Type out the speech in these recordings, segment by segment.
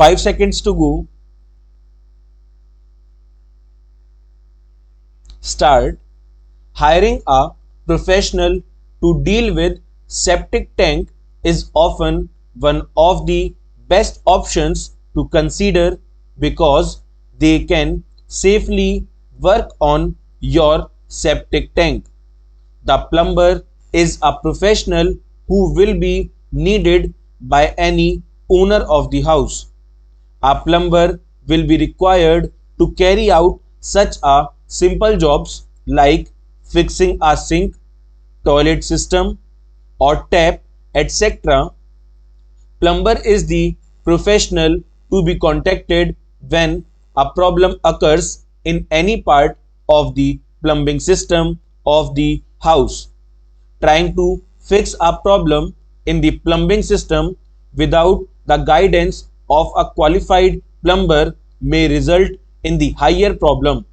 5 seconds to go. Start. Hiring a professional to deal with septic tank is often one of the best options to consider because they can safely work on your septic tank. The plumber is a professional who will be needed by any owner of the house. A plumber will be required to carry out such a simple jobs like fixing a sink, toilet system or tap, etc. Plumber is the professional to be contacted when a problem occurs in any part of the plumbing system of the house. Trying to fix a problem in the plumbing system without the guidance of a qualified plumber may result in the higher problem.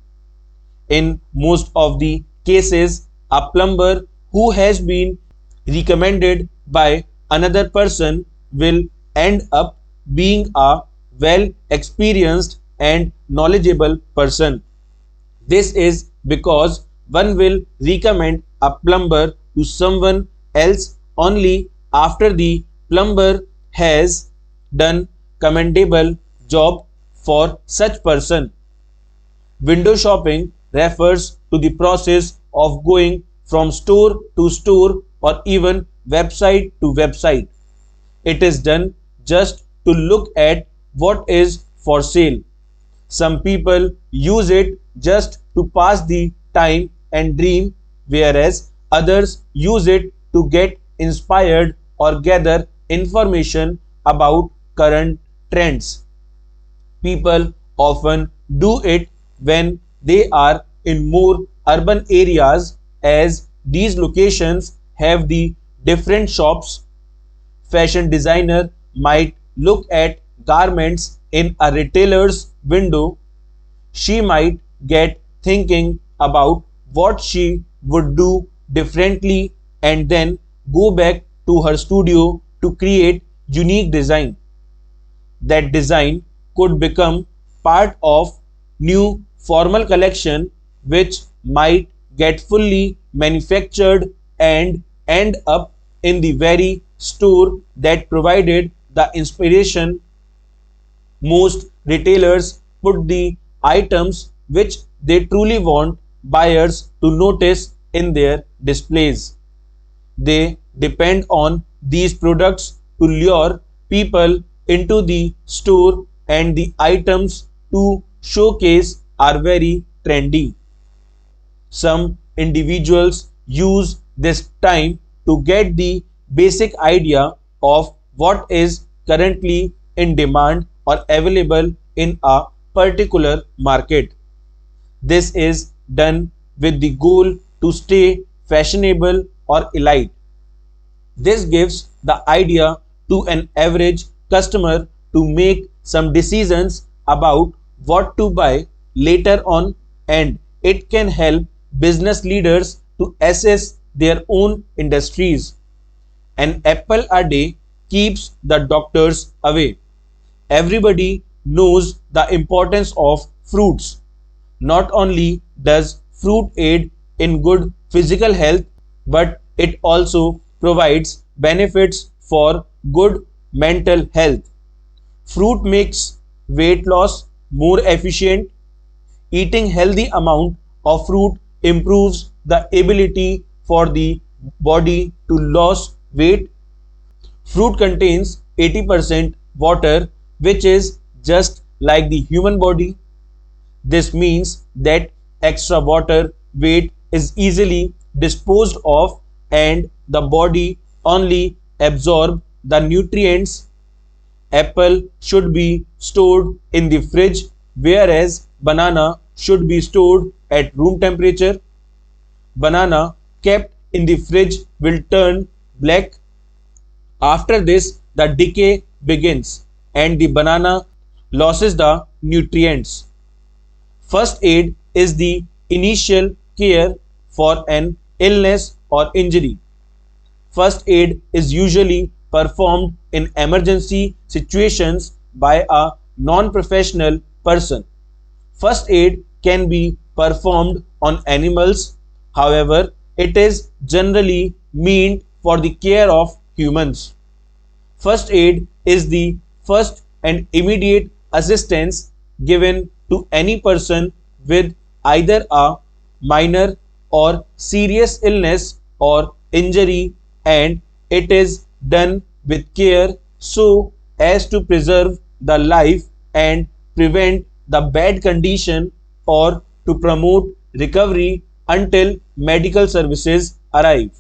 In most of the cases, a plumber who has been recommended by another person will end up being a well experienced and knowledgeable person. This is because one will recommend a plumber to someone else only after the plumber has done commendable job for such person. Window shopping refers to the process of going from store to store or even website to website. It is done just to look at what is for sale. Some people use it just to pass the time and dream, whereas others use it to get inspired or gather information about current trends. People often do it when they are in more urban areas, as these locations have the different shops. Fashion designer might look at garments in a retailer's window. She might get thinking about what she would do differently and then go back to her studio to create unique design. That design could become part of new formal collection which might get fully manufactured and end up in the very store that provided the inspiration. Most retailers put the items which they truly want buyers to notice in their displays. They depend on these products to lure people into the store, and the items to showcase are very trendy. Some individuals use this time to get the basic idea of what is currently in demand or available in a particular market. This is done with the goal to stay fashionable or elite. This gives the idea to an average customer to make some decisions about what to buy later on, and it can help business leaders to assess their own industries. An apple a day keeps the doctors away. Everybody knows the importance of fruits. Not only does fruit aid in good physical health, but it also provides benefits for good mental health. Fruit makes weight loss more efficient. Eating healthy amount of fruit improves the ability for the body to lose weight. Fruit contains 80% water, which is just like the human body. This means that extra water weight is easily disposed of and the body only absorbs the nutrients. Apple should be stored in the fridge, whereas banana should be stored at room temperature. Banana kept in the fridge will turn black. After this, the decay begins and the banana loses the nutrients. First aid is the initial care for an illness or injury. First aid is usually performed in emergency situations by a non-professional person. First aid can be performed on animals, however, it is generally meant for the care of humans. First aid is the first and immediate assistance given to any person with either a minor or serious illness or injury, and it is done with care so as to preserve the life and prevent the bad condition or to promote recovery until medical services arrive.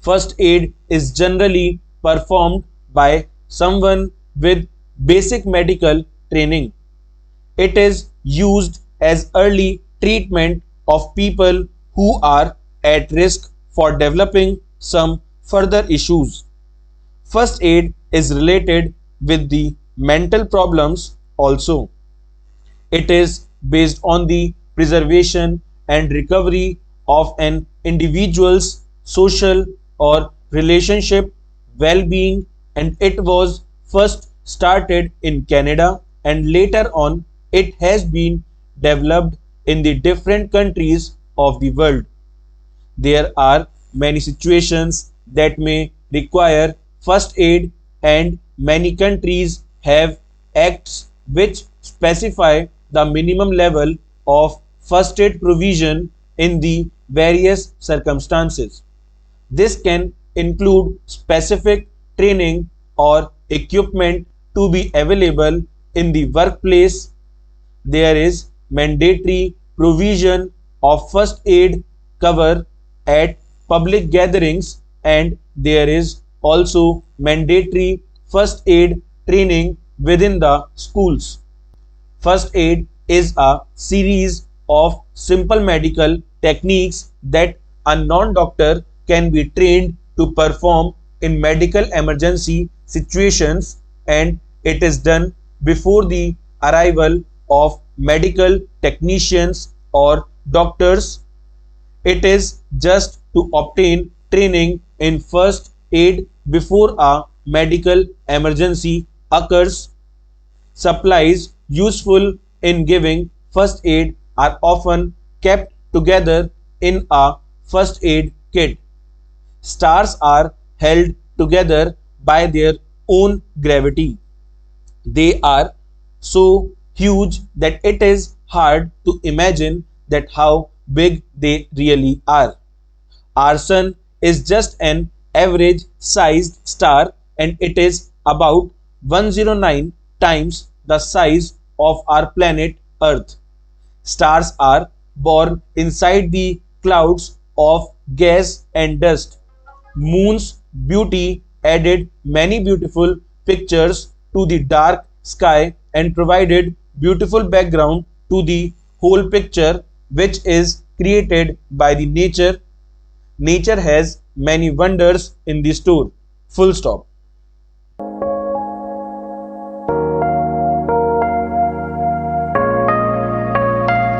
First aid is generally performed by someone with basic medical training. It is used as early treatment of people who are at risk for developing some further issues. First aid is related with the mental problems also. It is based on the preservation and recovery of an individual's social or relationship well-being, and it was first started in Canada and later on it has been developed in the different countries of the world. There are many situations that may require first aid, and many countries have acts which specify the minimum level of first aid provision in the various circumstances. This can include specific training or equipment to be available in the workplace. There is mandatory provision of first aid cover at public gatherings, and there is also mandatory first aid training within the schools. First aid is a series of simple medical techniques that a non-doctor can be trained to perform in medical emergency situations, and it is done before the arrival of medical technicians or doctors. It is just to obtain training in first aid before a medical emergency occurs. Supplies useful in giving first aid are often kept together in a first aid kit. Stars are held together by their own gravity. They are so huge that it is hard to imagine that how big they really are. Our sun is just an average sized star, and it is about 109 times the size of our planet Earth. Stars are born inside the clouds of gas and dust. Moon's beauty added many beautiful pictures to the dark sky and provided beautiful background to the whole picture, which is created by the nature. Nature has many wonders in the store. Full stop.